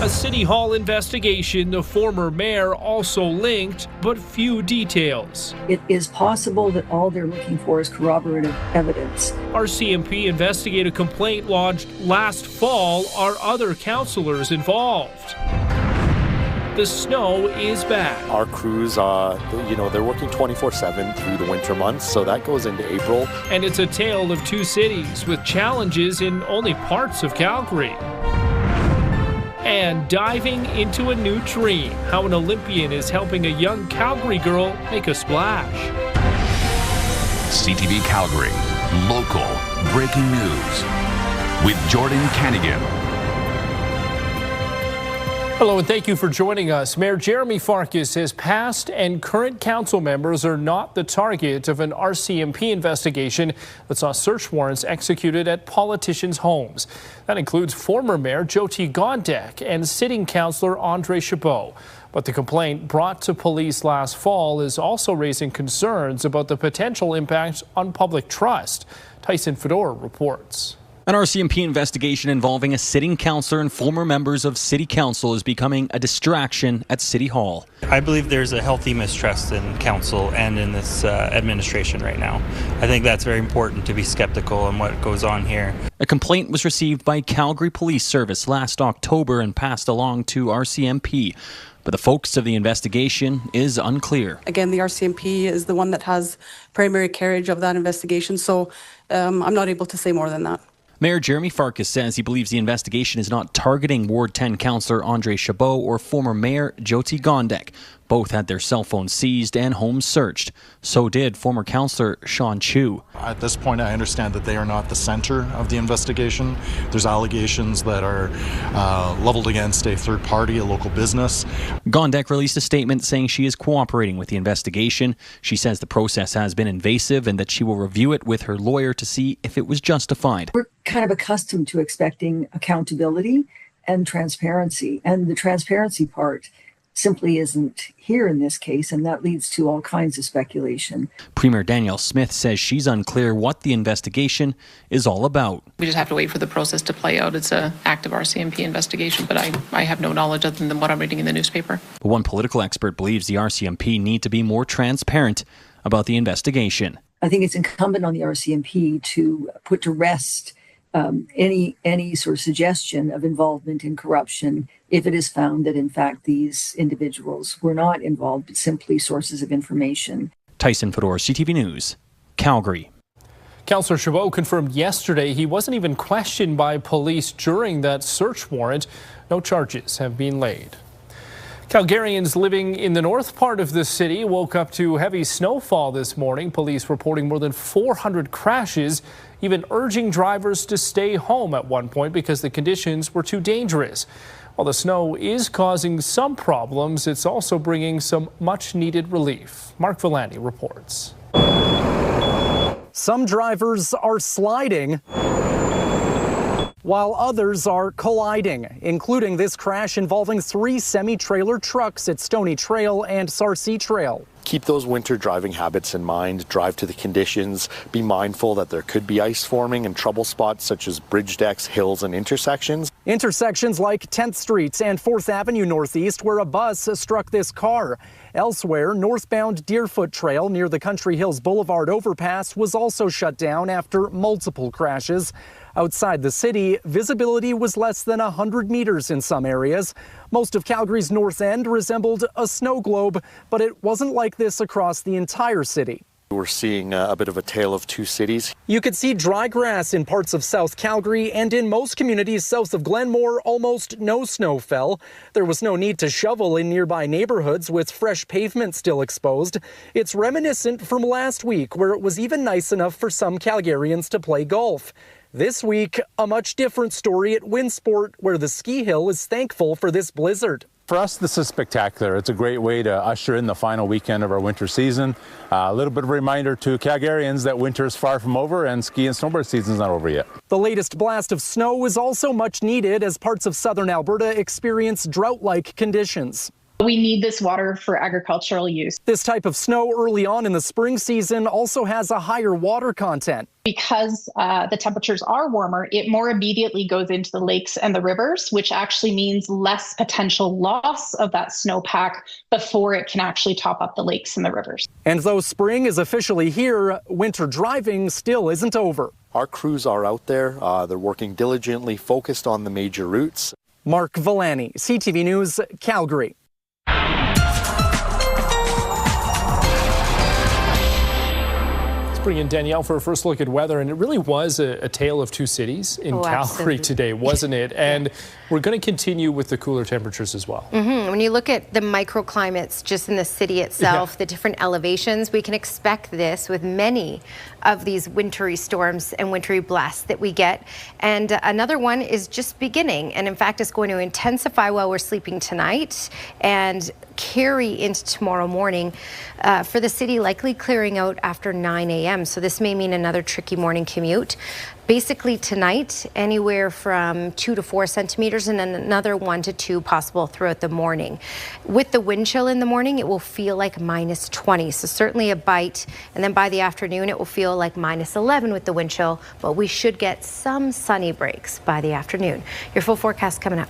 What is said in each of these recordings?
A City Hall investigation, the former mayor also linked, but few details. It is possible that all they're looking for is corroborative evidence. RCMP investigate a complaint lodged last fall. Are other councillors involved? The snow is back. Our crews, they're working 24/7 through the winter months, so that goes into April. And it's a tale of two cities with challenges in only parts of Calgary. And diving into a new dream, how an Olympian is helping a young Calgary girl make a splash. CTV Calgary, local breaking news with Jordan Canigan. Hello and thank you for joining us. Mayor Jeromy Farkas says past and current council members are not the target of an RCMP investigation that saw search warrants executed at politicians' homes. That includes former Mayor Jeromy Farkas and sitting councillor Andre Chabot. But the complaint brought to police last fall is also raising concerns about the potential impact on public trust. Tyson Fedor reports. An RCMP investigation involving a sitting councillor and former members of City Council is becoming a distraction at City Hall. I believe there's a healthy mistrust in council and in this administration right now. I think that's very important to be skeptical on what goes on here. A complaint was received by Calgary Police Service last October and passed along to RCMP. But the focus of the investigation is unclear. Again, the RCMP is the one that has primary carriage of that investigation, so I'm not able to say more than that. Mayor Jeromy Farkas says he believes the investigation is not targeting Ward 10 councillor Andre Chabot or former Mayor Jeromy Farkas. Both had their cell phones seized and homes searched. So did former councillor Sean Chu. At this point, I understand that they are not the center of the investigation. There's allegations that are leveled against a third party, a local business. Gondek released a statement saying she is cooperating with the investigation. She says the process has been invasive and that she will review it with her lawyer to see if it was justified. We're kind of accustomed to expecting accountability and transparency, and the transparency part simply isn't here in this case, and that leads to all kinds of speculation. Premier Danielle Smith says she's unclear what the investigation is all about. We just have to wait for the process to play out. It's an active RCMP investigation, but I have no knowledge other than what I'm reading in the newspaper. But one political expert believes the RCMP need to be more transparent about the investigation. I think it's incumbent on the RCMP to put to rest any sort of suggestion of involvement in corruption if it is found that, in fact, these individuals were not involved, but simply sources of information. Tyson Fedor, CTV News, Calgary. Councillor Chabot confirmed yesterday he wasn't even questioned by police during that search warrant. No charges have been laid. Calgarians living in the north part of the city woke up to heavy snowfall this morning. Police reporting more than 400 crashes, even urging drivers to stay home at one point because the conditions were too dangerous. While the snow is causing some problems, it's also bringing some much-needed relief. Mark Villani reports. Some drivers are sliding, while others are colliding, including this crash involving 3 semi-trailer trucks at Stony Trail and Sarcee Trail. Keep those winter driving habits in mind, drive to the conditions, be mindful that there could be ice forming and trouble spots such as bridge decks, hills and intersections. Intersections like 10th Street and 4th Avenue Northeast where a bus struck this car. Elsewhere, northbound Deerfoot Trail near the Country Hills Boulevard overpass was also shut down after multiple crashes. Outside the city, visibility was less than 100 meters in some areas. Most of Calgary's north end resembled a snow globe, but it wasn't like this across the entire city. We're seeing a bit of a tale of two cities. You could see dry grass in parts of South Calgary, and in most communities south of Glenmore, almost no snow fell. There was no need to shovel in nearby neighborhoods with fresh pavement still exposed. It's reminiscent from last week, where it was even nice enough for some Calgarians to play golf. This week, a much different story at Winsport, where the ski hill is thankful for this blizzard. For us, this is spectacular. It's a great way to usher in the final weekend of our winter season. A little bit of a reminder to Calgarians that winter is far from over and ski and snowboard season's not over yet. The latest blast of snow is also much needed as parts of southern Alberta experience drought-like conditions. We need this water for agricultural use. This type of snow early on in the spring season also has a higher water content. Because the temperatures are warmer, it more immediately goes into the lakes and the rivers, which actually means less potential loss of that snowpack before it can actually top up the lakes and the rivers. And though spring is officially here, winter driving still isn't over. Our crews are out there. They're working diligently, focused on the major routes. Mark Villani, CTV News, Calgary. Bring in Danielle for a first look at weather, and it really was a tale of two cities in Calgary absolutely. Today, wasn't it? And we're going to continue with the cooler temperatures as well. When you look at the microclimates just in the city itself, the different elevations, we can expect this with many of these wintry storms and wintry blasts that we get. And another one is just beginning, and in fact it's going to intensify while we're sleeping tonight and carry into tomorrow morning for the city, likely clearing out after 9 a.m. So this may mean another tricky morning commute. Basically tonight, anywhere from 2 to 4 centimeters and then another 1 to 2 possible throughout the morning. With the wind chill in the morning, it will feel like minus 20. So certainly a bite. And then by the afternoon, it will feel like minus 11 with the wind chill. But we should get some sunny breaks by the afternoon. Your full forecast coming up.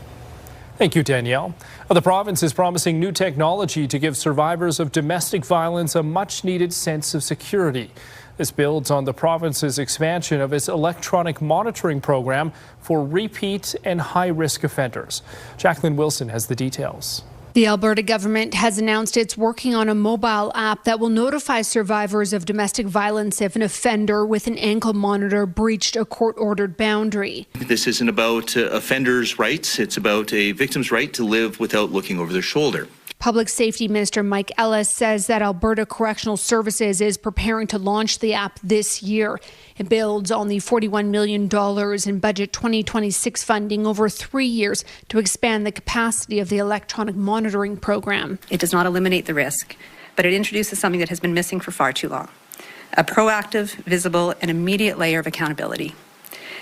Thank you, Danielle. The province is promising new technology to give survivors of domestic violence a much-needed sense of security. This builds on the province's expansion of its electronic monitoring program for repeat and high-risk offenders. Jacqueline Wilson has the details. The Alberta government has announced it's working on a mobile app that will notify survivors of domestic violence if an offender with an ankle monitor breached a court-ordered boundary. This isn't about offenders' rights, it's about a victim's right to live without looking over their shoulder. Public Safety Minister Mike Ellis says that Alberta Correctional Services is preparing to launch the app this year. It builds on the $41 million in Budget 2026 funding over 3 years to expand the capacity of the electronic monitoring program. It does not eliminate the risk, but it introduces something that has been missing for far too long: a proactive, visible, and immediate layer of accountability.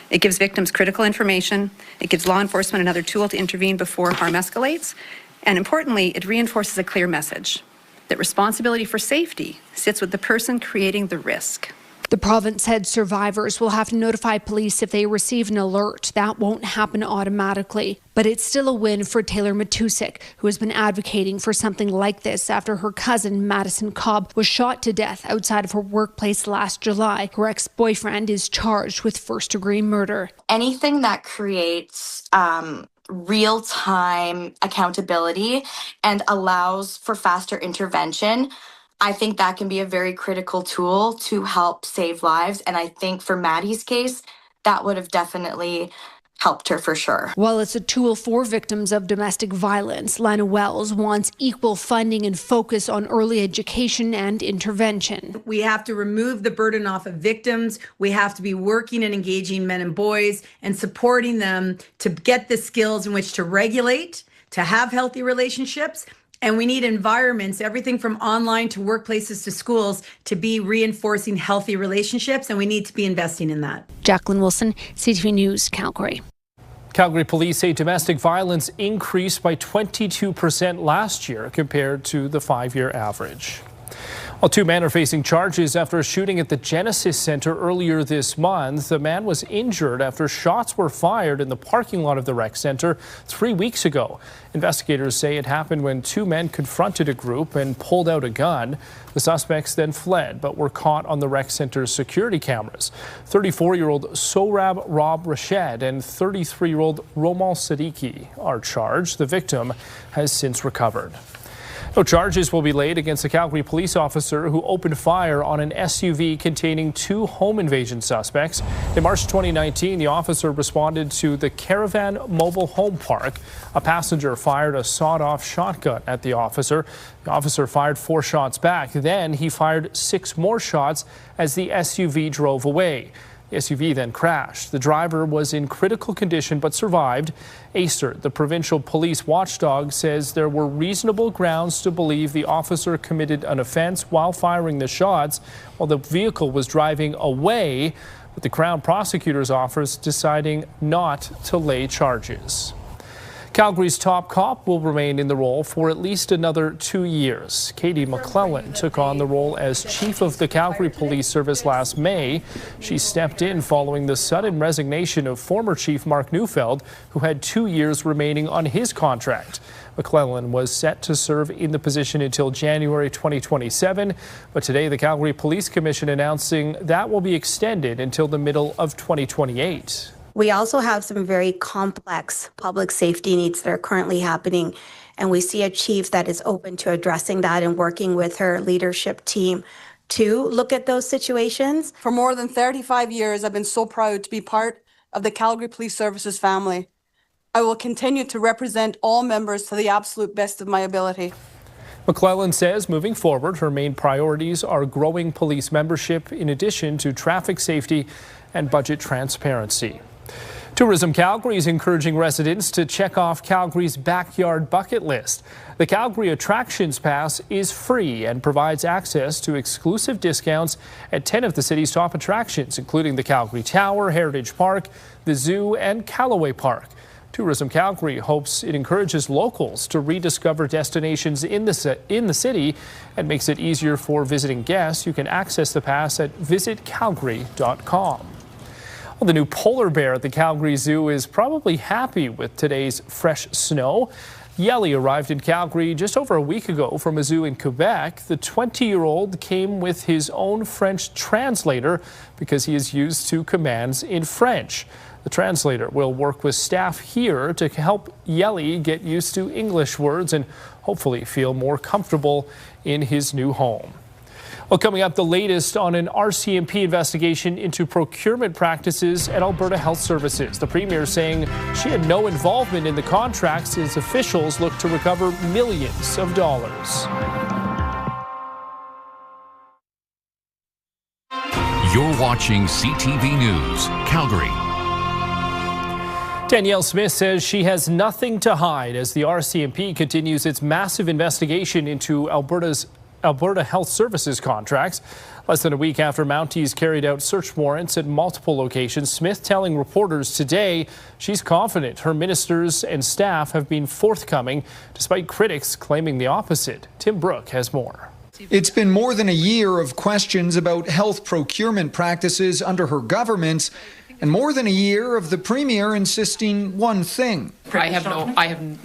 It gives victims critical information. It gives law enforcement another tool to intervene before harm escalates. And importantly, it reinforces a clear message that responsibility for safety sits with the person creating the risk. The province said survivors will have to notify police if they receive an alert. That won't happen automatically. But it's still a win for Taylor Matusik, who has been advocating for something like this after her cousin, Madison Cobb, was shot to death outside of her workplace last July. Her ex-boyfriend is charged with first-degree murder. Anything that creates real-time accountability and allows for faster intervention, I think that can be a very critical tool to help save lives. And I think for Maddie's case, that would have definitely helped her for sure. While it's a tool for victims of domestic violence, Lana Wells wants equal funding and focus on early education and intervention. We have to remove the burden off of victims. We have to be working and engaging men and boys and supporting them to get the skills in which to regulate, to have healthy relationships. And we need environments, everything from online to workplaces to schools, to be reinforcing healthy relationships, and we need to be investing in that. Jacqueline Wilson, CTV News, Calgary. Calgary police say domestic violence increased by 22% last year compared to the 5-year average. Well, 2 men are facing charges after a shooting at the Genesis Center earlier this month. The man was injured after shots were fired in the parking lot of the rec center 3 weeks ago. Investigators say it happened when 2 men confronted a group and pulled out a gun. The suspects then fled, but were caught on the rec center's security cameras. 34-year-old Sohrab Rob Rashed and 33-year-old Romal Siddiqui are charged. The victim has since recovered. No charges will be laid against a Calgary police officer who opened fire on an SUV containing 2 home invasion suspects. In March 2019, the officer responded to the Caravan Mobile Home Park. A passenger fired a sawed-off shotgun at the officer. The officer fired 4 shots back. Then he fired 6 more shots as the SUV drove away. The SUV then crashed. The driver was in critical condition but survived. Acer, the provincial police watchdog, says there were reasonable grounds to believe the officer committed an offense while firing the shots while the vehicle was driving away, with the Crown Prosecutor's Office deciding not to lay charges. Calgary's top cop will remain in the role for at least another 2 years. Katie McClellan took on the role as chief of the Calgary Police Service last May. She stepped in following the sudden resignation of former Chief Mark Neufeld, who had 2 years remaining on his contract. McClellan was set to serve in the position until January 2027, but today the Calgary Police Commission announcing that will be extended until the middle of 2028. We also have some very complex public safety needs that are currently happening, and we see a chief that is open to addressing that and working with her leadership team to look at those situations. For more than 35 years, I've been so proud to be part of the Calgary Police Services family. I will continue to represent all members to the absolute best of my ability. McClellan says moving forward, her main priorities are growing police membership in addition to traffic safety and budget transparency. Tourism Calgary is encouraging residents to check off Calgary's backyard bucket list. The Calgary Attractions Pass is free and provides access to exclusive discounts at 10 of the city's top attractions, including the Calgary Tower, Heritage Park, the Zoo, and Callaway Park. Tourism Calgary hopes it encourages locals to rediscover destinations in the city and makes it easier for visiting guests. You can access the pass at visitcalgary.com. Well, the new polar bear at the Calgary Zoo is probably happy with today's fresh snow. Yelly arrived in Calgary just over a week ago from a zoo in Quebec. The 20-year-old came with his own French translator because he is used to commands in French. The translator will work with staff here to help Yelly get used to English words and hopefully feel more comfortable in his new home. Well, coming up, the latest on an RCMP investigation into procurement practices at Alberta Health Services. The Premier saying she had no involvement in the contracts as officials look to recover millions of dollars. You're watching CTV News, Calgary. Danielle Smith says she has nothing to hide as the RCMP continues its massive investigation into Alberta Health Services contracts. Less than a week after Mounties carried out search warrants at multiple locations, Smith telling reporters today she's confident her ministers and staff have been forthcoming, despite critics claiming the opposite. Tim Brooke has more. It's been more than a year of questions about health procurement practices under her government, and more than a year of the Premier insisting one thing. I have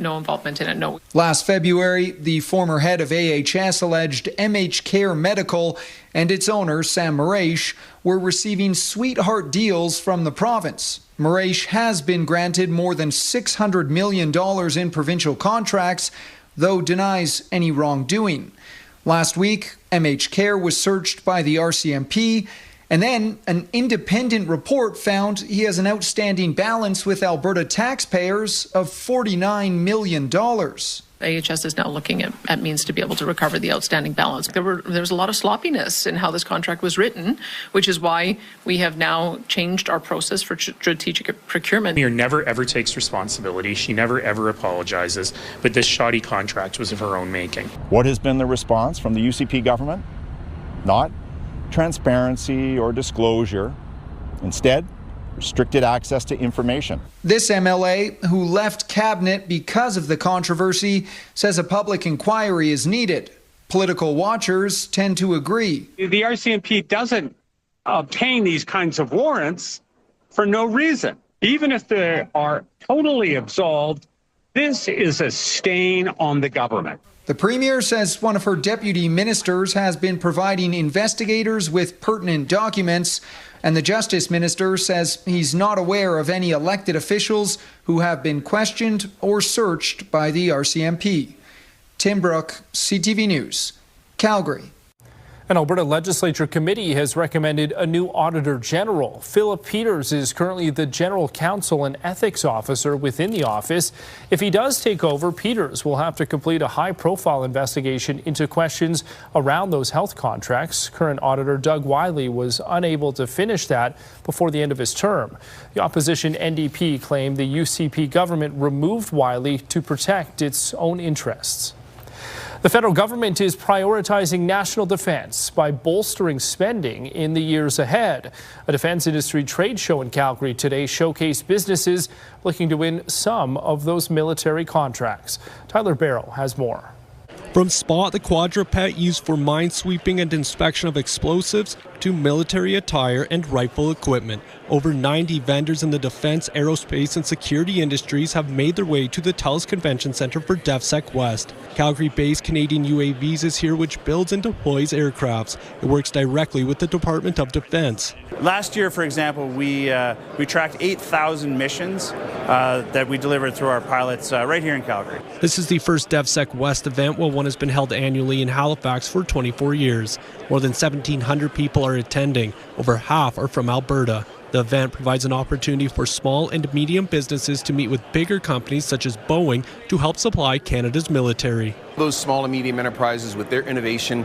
no involvement in it, no. Last February, the former head of AHS alleged MH Care Medical and its owner, Sam Maraish, were receiving sweetheart deals from the province. Maraish has been granted more than $600 million in provincial contracts, though denies any wrongdoing. Last week, MH Care was searched by the RCMP, and then an independent report found he has an outstanding balance with Alberta taxpayers of $49 million. AHS is now looking at means to be able to recover the outstanding balance. There was a lot of sloppiness in how this contract was written, which is why we have now changed our process for strategic procurement. Mayor never ever takes responsibility. She never ever apologizes, but this shoddy contract was of her own making. What has been the response from the UCP government? Not transparency or disclosure. Instead, restricted access to information. This MLA, who left cabinet because of the controversy, says a public inquiry is needed. Political watchers tend to agree. The RCMP doesn't obtain these kinds of warrants for no reason. Even if they are totally absolved, this is a stain on the government. The Premier says one of her deputy ministers has been providing investigators with pertinent documents, and the Justice Minister says he's not aware of any elected officials who have been questioned or searched by the RCMP. Tim Brooke, CTV News, Calgary. An Alberta Legislature committee has recommended a new Auditor General. Philip Peters is currently the General Counsel and Ethics Officer within the office. If he does take over, Peters will have to complete a high-profile investigation into questions around those health contracts. Current Auditor Doug Wiley was unable to finish that before the end of his term. The opposition NDP claimed the UCP government removed Wiley to protect its own interests. The federal government is prioritizing national defense by bolstering spending in the years ahead. A defense industry trade show in Calgary today showcased businesses looking to win some of those military contracts. Tyler Barrow has more. From Spot, the quadruped used for mine sweeping and inspection of explosives, to military attire and rifle equipment. Over 90 vendors in the defense, aerospace, and security industries have made their way to the TELUS Convention Centre for DefSec West. Calgary-based Canadian UAVs is here, which builds and deploys aircrafts. It works directly with the Department of Defense. Last year, for example, we tracked 8,000 missions that we delivered through our pilots right here in Calgary. This is the first DefSec West event, while one has been held annually in Halifax for 24 years. More than 1,700 people are attending. Over half are from Alberta. The event provides an opportunity for small and medium businesses to meet with bigger companies such as Boeing to help supply Canada's military. Those small and medium enterprises with their innovation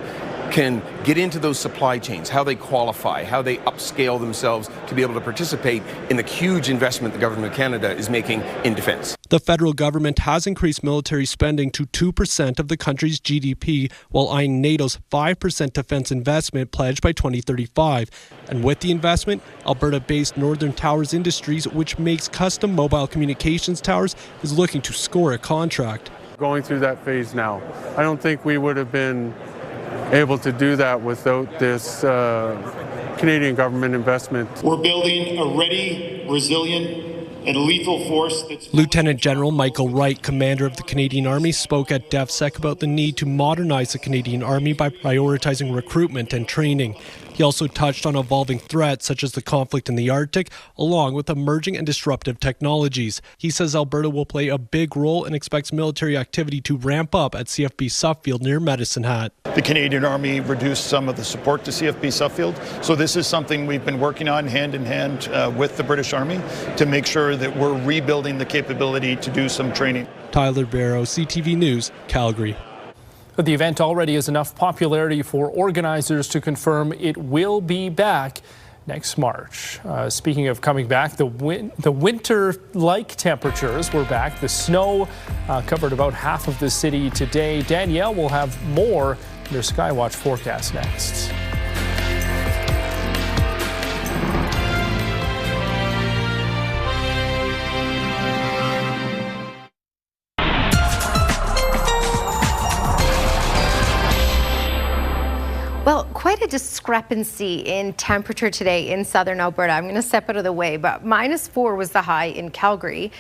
can get into those supply chains, how they qualify, how they upscale themselves to be able to participate in the huge investment the Government of Canada is making in defense. The federal government has increased military spending to 2% of the country's GDP, while eyeing NATO's 5% defense investment pledge by 2035. And with the investment, Alberta-based Northern Towers Industries, which makes custom mobile communications towers, is looking to score a contract. Going through that phase now. I don't think we would have been able to do that without this Canadian government investment. We're building a ready, resilient, and lethal force. Lieutenant General Michael Wright, commander of the Canadian Army, spoke at DefSec about the need to modernize the Canadian Army by prioritizing recruitment and training. He also touched on evolving threats such as the conflict in the Arctic, along with emerging and disruptive technologies. He says Alberta will play a big role and expects military activity to ramp up at CFB Suffield near Medicine Hat. The Canadian Army reduced some of the support to CFB Suffield, so this is something we've been working on hand in hand with the British Army to make sure that we're rebuilding the capability to do some training. Tyler Barrow, CTV News, Calgary. But the event already has enough popularity for organizers to confirm it will be next March. Speaking of coming back, the winter-like temperatures were back. The snow covered about half of the city today. Danielle will have more in their Skywatch forecast next. Well, quite a discrepancy in temperature today in southern Alberta. I'm going to step out of the way, but -4 was the high in Calgary,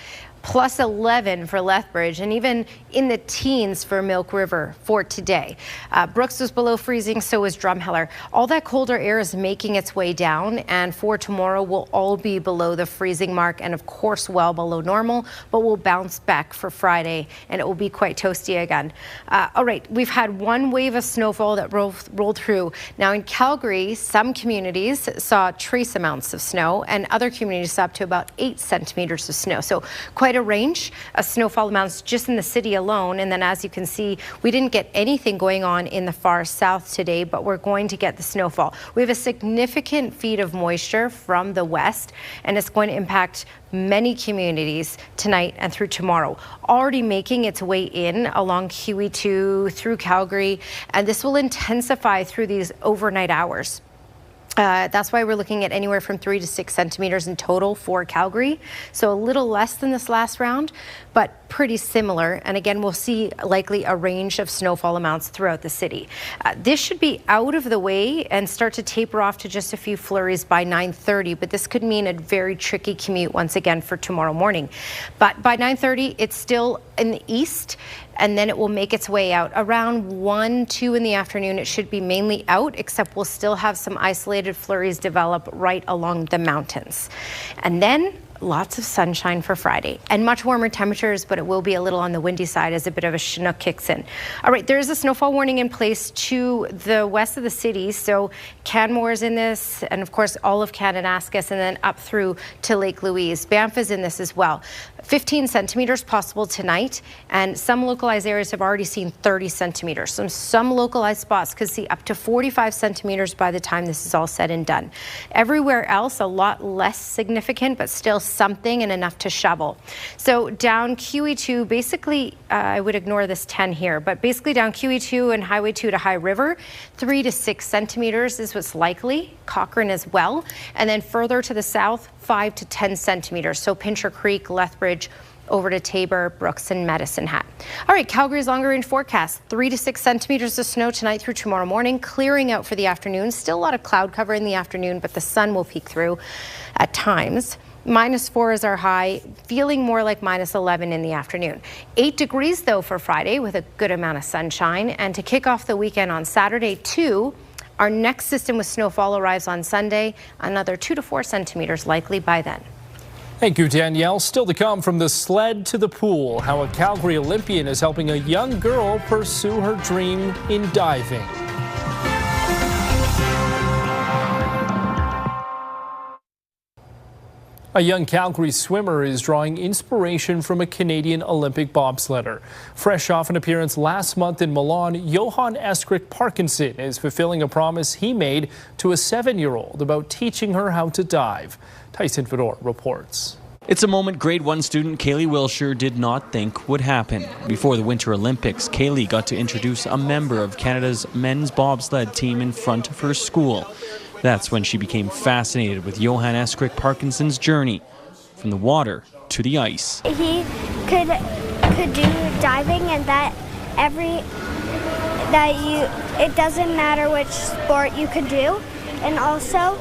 +11 for Lethbridge, and even in the teens for Milk River for today. Brooks was below freezing, so was Drumheller. All that colder air is making its way down, and for tomorrow will all be below the freezing mark and of course well below normal, but we'll bounce back for Friday and it will be quite toasty again. All right, we've had one wave of snowfall that rolled through. Now in Calgary, some communities saw trace amounts of snow and other communities saw up to about 8 centimeters of snow. So quite a range of snowfall amounts just in the city alone. And then as you can see, we didn't get anything going on in the far south today, but we're going to get the snowfall. We have a significant feed of moisture from the west, and it's going to impact many communities tonight and through tomorrow. Already making its way in along QE2 through Calgary, and this will intensify through these overnight hours. That's why we're looking at anywhere from 3 to 6 centimeters in total for Calgary. So a little less than this last round, but pretty similar. And again, we'll see likely a range of snowfall amounts throughout the city. This should be out of the way and start to taper off to just a few flurries by 9:30, but this could mean a very tricky commute once again for tomorrow morning. But by 9:30, it's still in the east, and then it will make its way out. Around 1, 2 in the afternoon, it should be mainly out, except we'll still have some isolated flurries develop right along the mountains. And then lots of sunshine for Friday and much warmer temperatures, but it will be a little on the windy side as a bit of a chinook kicks in. All right, there is a snowfall warning in place to the west of the city. So Canmore is in this, and of course all of Kananaskis, and then up through to Lake Louise. Banff is in this as well. 15 centimeters possible tonight, and some localized areas have already seen 30 centimeters. Some localized spots could see up to 45 centimeters by the time this is all said and done. Everywhere else, a lot less significant, but still something and enough to shovel. So down QE2, basically, I would ignore this 10 here, but basically down QE2 and Highway 2 to High River, 3 to 6 centimeters is what's likely. Cochrane as well. And then further to the south, 5 to 10 centimeters. So Pincher Creek, Lethbridge, over to Tabor, Brooks and Medicine Hat. All right, Calgary's longer range forecast, 3 to 6 centimeters of snow tonight through tomorrow morning, clearing out for the afternoon. Still a lot of cloud cover in the afternoon, but the sun will peek through at times. -4 is our high, feeling more like -11 in the afternoon. 8 degrees though for Friday with a good amount of sunshine. And to kick off the weekend on Saturday too, our next system with snowfall arrives on Sunday, another 2 to 4 centimeters likely by then. Thank you, Danielle. Still to come, from the sled to the pool, how a Calgary Olympian is helping a young girl pursue her dream in diving. A young Calgary swimmer is drawing inspiration from a Canadian Olympic bobsledder. Fresh off an appearance last month in Milan, Johan Eskrik Parkinson is fulfilling a promise he made to a 7-year-old about teaching her how to dive. Tyson Fedor reports. It's a moment grade 1 student Kaylee Wilshire did not think would happen. Before the Winter Olympics, Kaylee got to introduce a member of Canada's men's bobsled team in front of her school. That's when she became fascinated with Johan Eskrik Parkinson's journey from the water to the ice. He could do diving, and it doesn't matter which sport you could do, and also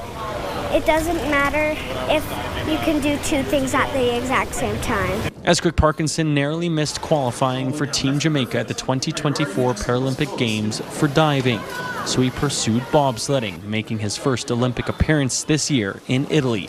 it doesn't matter if you can do 2 things at the exact same time. Eskrik Parkinson narrowly missed qualifying for Team Jamaica at the 2024 Paralympic Games for diving, so he pursued bobsledding, making his first Olympic appearance this year in Italy.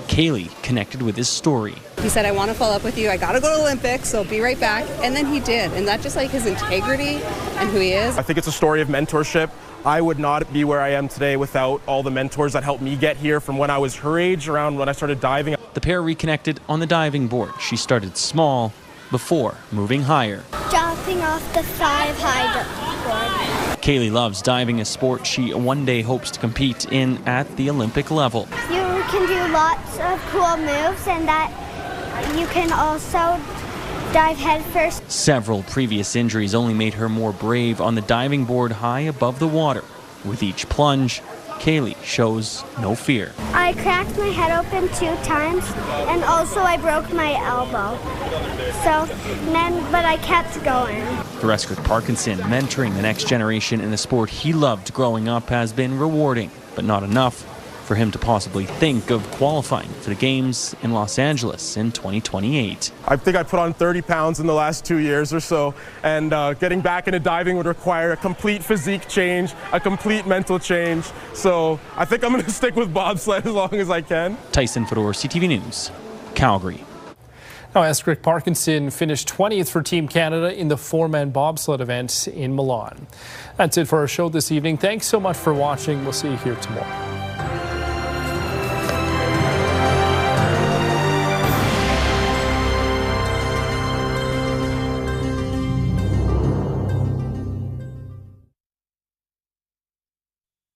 Kaylee connected with his story. He said, I want to follow up with you. I got to go to Olympics, so be right back. And then he did. And that's just like his integrity and who he is. I think it's a story of mentorship. I would not be where I am today without all the mentors that helped me get here from when I was her age, around when I started diving. The pair reconnected on the diving board. She started small before moving higher. Jumping off the 5-high board. Kaylee loves diving, a sport she one day hopes to compete in at the Olympic level. You can do lots of cool moves, and that you can also dive headfirst. Several previous injuries only made her more brave on the diving board high above the water. With each plunge, Kaylee shows no fear. I cracked my head open 2 times, and also I broke my elbow. But I kept going. For Eskrik Parkinson, mentoring the next generation in a sport he loved growing up has been rewarding, but not enough for him to possibly think of qualifying for the Games in Los Angeles in 2028. I think I put on 30 pounds in the last 2 years or so, and getting back into diving would require a complete physique change, a complete mental change. So I think I'm going to stick with bobsled as long as I can. Tyson Fedor, CTV News, Calgary. Now, Eskrik Parkinson finished 20th for Team Canada in the 4-man bobsled event in Milan. That's it for our show this evening. Thanks so much for watching. We'll see you here tomorrow.